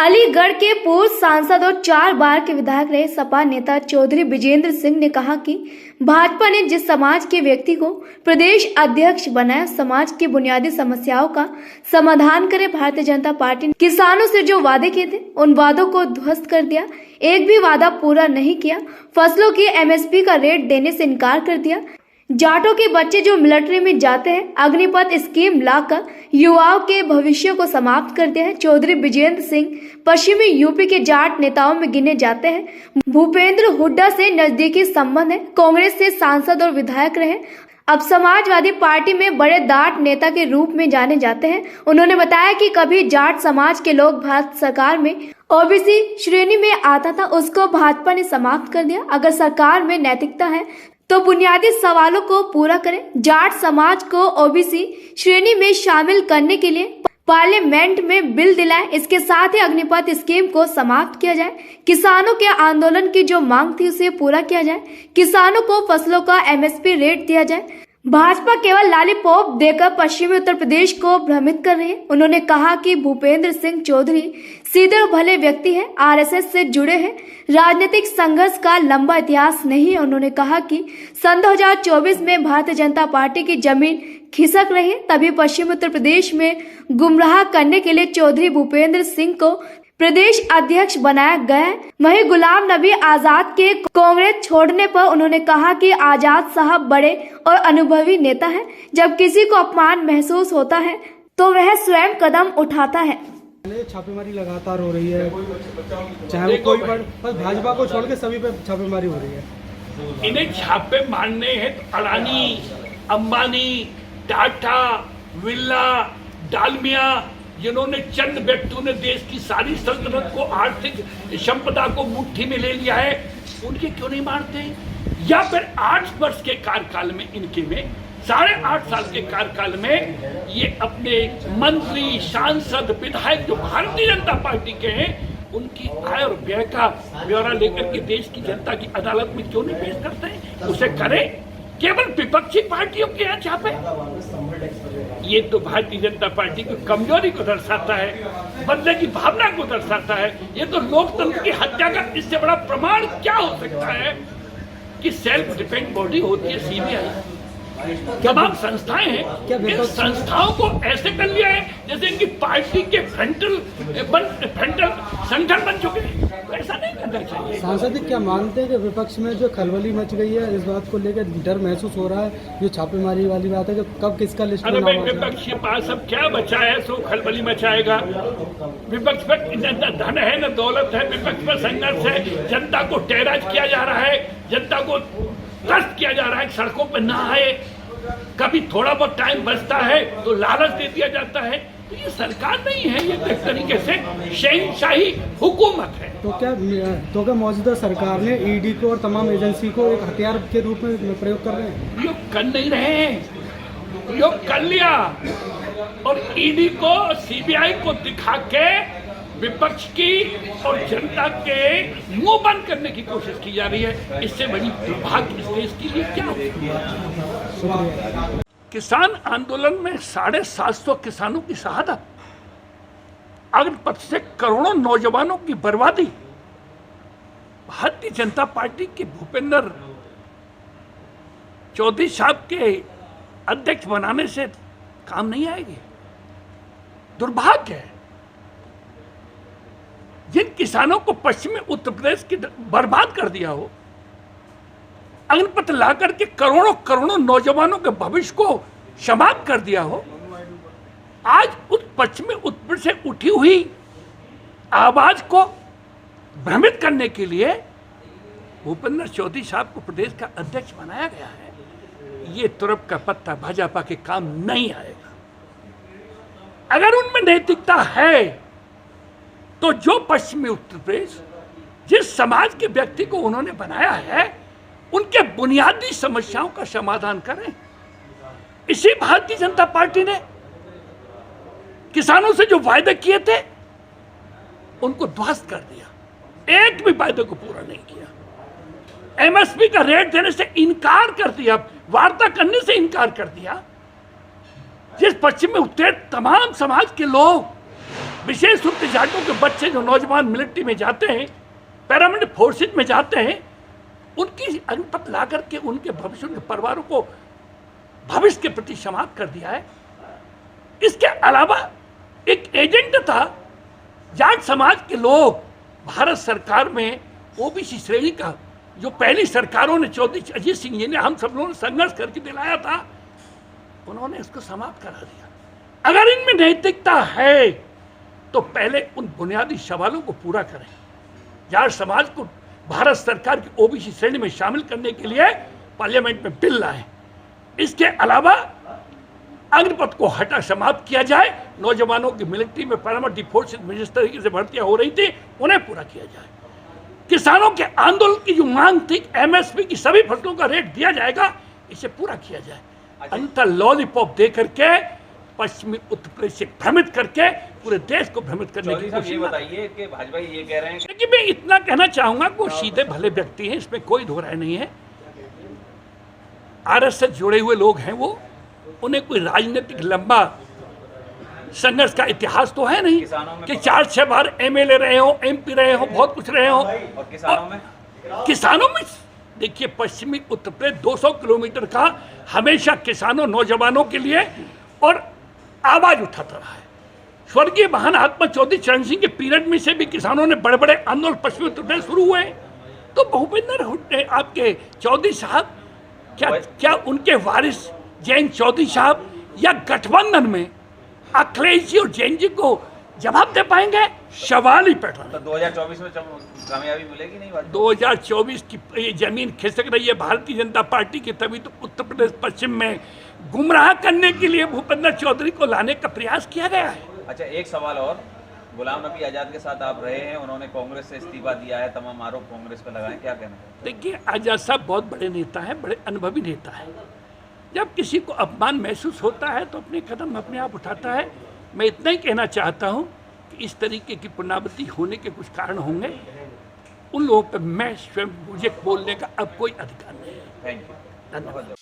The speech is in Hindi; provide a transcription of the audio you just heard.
अलीगढ़ के पूर्व सांसद और 4 बार के विधायक रहे सपा नेता चौधरी विजेंद्र सिंह ने कहा कि भाजपा ने जिस समाज के व्यक्ति को प्रदेश अध्यक्ष बनाया, समाज की बुनियादी समस्याओं का समाधान करे। भारतीय जनता पार्टी ने किसानों से जो वादे किए थे उन वादों को ध्वस्त कर दिया, एक भी वादा पूरा नहीं किया। फसलों की एमएसपी का रेट देने से इनकार कर दिया। जाटों के बच्चे जो मिलिट्री में जाते हैं, अग्निपथ स्कीम लाकर युवाओं के भविष्य को समाप्त कर दिया है। चौधरी विजेंद्र सिंह पश्चिमी यूपी के जाट नेताओं में गिने जाते हैं। भूपेंद्र हुड्डा से नजदीकी संबंध है, कांग्रेस से सांसद और विधायक रहे, अब समाजवादी पार्टी में बड़े जाट नेता के रूप में जाने जाते हैं। उन्होंने बताया कि कभी जाट समाज के लोग भारत सरकार में ओबीसी श्रेणी में आता था, उसको भाजपा ने समाप्त कर दिया। अगर सरकार में नैतिकता है तो बुनियादी सवालों को पूरा करें। जाट समाज को ओबीसी श्रेणी में शामिल करने के लिए पार्लियामेंट में बिल दिलाएं। इसके साथ ही अग्निपथ स्कीम को समाप्त किया जाए। किसानों के आंदोलन की जो मांग थी उसे पूरा किया जाए। किसानों को फसलों का एमएसपी रेट दिया जाए। भाजपा केवल लॉलीपॉप देकर पश्चिमी उत्तर प्रदेश को भ्रमित कर रही है। उन्होंने कहा कि भूपेंद्र सिंह चौधरी सीधे और भले व्यक्ति हैं, आरएसएस से जुड़े हैं, राजनीतिक संघर्ष का लंबा इतिहास नहीं है। उन्होंने कहा कि सन 2024 में भारतीय जनता पार्टी की जमीन खिसक रही है, तभी पश्चिमी उत्तर प्रदेश में गुमराह करने के लिए चौधरी भूपेंद्र सिंह को प्रदेश अध्यक्ष बनाया गया है। वहीं गुलाम नबी आजाद के कांग्रेस छोड़ने पर उन्होंने कहा कि आजाद साहब बड़े और अनुभवी नेता हैं। जब किसी को अपमान महसूस होता है तो वह स्वयं कदम उठाता है। छापेमारी लगातार हो रही है, चाहे वो कोई बस भाजपा को छोड़ के सभी पे छापेमारी हो रही है। इन्हें छापे मारने हैं तो अडानी, अंबानी, टाटा, बिरला, डालमिया, जिन्होंने चंद व्यक्तियों ने देश की सारी सल्तनत को, आर्थिक संपदा को मुट्ठी में ले लिया है, उनके क्यों नहीं मारते? या फिर 8 वर्ष के कार्यकाल में इनके में 8.5 साल के कार्यकाल में ये अपने मंत्री, सांसद, विधायक जो भारतीय जनता पार्टी के हैं, उनकी आय और व्यय का ब्यौरा लेकर के देश की जनता की अदालत में क्यों नहीं पेश करते हैं? उसे करें। केवल विपक्षी पार्टियों के यहाँ छापे, ये तो भारतीय जनता पार्टी की कमजोरी को दर्शाता है, बदले की भावना को दर्शाता है। ये तो लोकतंत्र की हत्या का इससे बड़ा प्रमाण क्या हो सकता है कि सेल्फ डिफेंस बॉडी होती है सीबीआई, तमाम संस्थाएं हैं, इन संस्थाओं को ऐसे कर लिया है जैसे इनकी पार्टी के फ्रंटल संगठन बन चुके हैं। ऐसा नहीं करना चाहिए। सांसद क्या मानते हैं कि विपक्ष में जो खलबली मच गई है, इस बात को लेकर डर महसूस हो रहा है, जो छापेमारी वाली बात है कि कब किसका लिस्ट? अरे भाई, विपक्ष के पास अब क्या बचा है? सो खलबली मचाएगा। विपक्ष पर न धन है न दौलत है, विपक्ष पर संघर्ष है, जनता को टेररिस्ट किया जा रहा है, जनता को त्रस्त किया जा रहा है, सड़कों पर ना आए, कभी थोड़ा बहुत टाइम बचता है तो लालच दे दिया जाता है। तो ये सरकार नहीं है, ये एक तरीके से शहंशाही हुकूमत है। तो क्या मौजूदा सरकार ने ईडी को और तमाम एजेंसी को एक हथियार के रूप में प्रयोग कर रहे हैं? ये कर नहीं रहे हैं, ये कर लिया और ईडी को, सीबीआई को दिखा के विपक्ष की और जनता के मुंह बंद करने की कोशिश की जा रही है। इससे बड़ी दुर्भाग्य इस देश के लिए क्या हो? किसान आंदोलन में 750 किसानों की शहादत, अग्निपथ से करोड़ों नौजवानों की बर्बादी, भारतीय जनता पार्टी के भूपेंद्र चौधरी साहब के अध्यक्ष बनाने से काम नहीं आएगी। दुर्भाग्य है। जिन किसानों को पश्चिमी उत्तर प्रदेश की बर्बाद कर दिया हो, अग्निपथ ला करके करोड़ों नौजवानों के भविष्य को समाप्त कर दिया हो, आज उस पश्चिमी उत्तर प्रदेश से उठी हुई आवाज को भ्रमित करने के लिए भूपेंद्र चौधरी साहब को प्रदेश का अध्यक्ष बनाया गया है। ये तुरप का पत्ता भाजपा के काम नहीं आएगा। अगर उनमें नैतिकता है तो जो पश्चिमी उत्तर प्रदेश, जिस समाज के व्यक्ति को उन्होंने बनाया है, उनके बुनियादी समस्याओं का समाधान करें। इसी भारतीय जनता पार्टी ने किसानों से जो वायदे किए थे उनको ध्वस्त कर दिया, एक भी वायदे को पूरा नहीं किया। एमएसपी का रेट देने से इनकार कर दिया, वार्ता करने से इनकार कर दिया। जिस पश्चिमी उत्तर तमाम समाज के लोग विशेष रूप से जाटों के बच्चे जो नौजवान मिलिट्री में जाते हैं, पैरामिलिट्री फोर्सेज में जाते हैं, उनकी अनपत ला करके उनके भविष्य, उनके परिवारों को भविष्य के प्रति समाप्त कर दिया है। इसके अलावा एक एजेंट था, जाट समाज के लोग भारत सरकार में ओबीसी श्रेणी का जो पहली सरकारों ने चौधरी अजीत सिंह जी ने हम सब लोगों ने संघर्ष करके दिलाया था, उन्होंने इसको समाप्त करा दिया। अगर इनमें नैतिकता है तो पहले उन बुनियादी सवालों को पूरा करें। जाट समाज को भारत सरकार की ओबीसी श्रेणी में शामिल करने के लिए पार्लियामेंट में बिल लाए। इसके अलावा अग्निपथ को हटा समाप्त किया जाए। नौजवानों की मिलिट्री में पैरामिलिट्री फोर्सेज में जिस तरीके से भर्तियां हो रही थी उन्हें पूरा किया जाए। किसानों के आंदोलन की जो मांग थी एमएसपी की सभी फसलों का रेट दिया जाएगा, इसे पूरा किया जाए। अंतर लॉलीपॉप दे करके पश्चिमी उत्तर प्रदेश से भ्रमित करके पूरे देश को भ्रमित करने की कोशिश। ये बताइए कि भाजपा ये कह रहे हैं कि मैं इतना कहना चाहूंगा कि वो सीधे भले व्यक्ति हैं, इसमें कोई दो राय नहीं है। आरएसएस से जुड़े हुए लोग हैं वो, उन्हें कोई राजनीतिक लंबा संघर्ष का इतिहास तो है नहीं कि 4-6 बार एमएलए रहे हो, एमपी रहे हो, बहुत कुछ रहे हो। और किसानों में देखिए, पश्चिमी उत्तर प्रदेश 200 किलोमीटर का हमेशा किसानों नौजवानों के लिए और आवाज उठाता रहा है। स्वर्गीय महात्मा चौधरी चरण सिंह के पीरियड में से भी किसानों ने बड़े बड़े आंदोलन पश्चिमी उत्तर प्रदेश शुरू हुए। तो भूपेंद्र आपके चौधरी साहब क्या उनके वारिस जैन चौधरी साहब या गठबंधन में अखिलेश जी और जैन जी को जवाब दे पाएंगे? सवाल ही पैदा। तो 2024 में कामयाबी मिलेगी नहीं? 2024 की ये जमीन खिसक रही है भारतीय जनता पार्टी की, तभी तो उत्तर प्रदेश पश्चिम में गुमराह करने के लिए भूपेंद्र चौधरी को लाने का प्रयास किया गया है। अच्छा, एक सवाल और, गुलाम नबी आजाद के साथ आप रहे हैं, उन्होंने कांग्रेस से इस्तीफा दिया है, तमाम आरोप कांग्रेस पर लगाए, क्या कहना है? देखिए, आजाद साहब बहुत बड़े नेता हैं, बड़े अनुभवी नेता हैं। जब किसी को अपमान महसूस होता है तो अपने कदम अपने आप उठाता है। मैं इतना ही कहना चाहता हूँ कि इस तरीके की पुनरावृत्ति होने के कुछ कारण होंगे, उन लोगों पर मैं स्वयं मुझे बोलने का अब कोई अधिकार नहीं है। Thank you. धन्यवाद।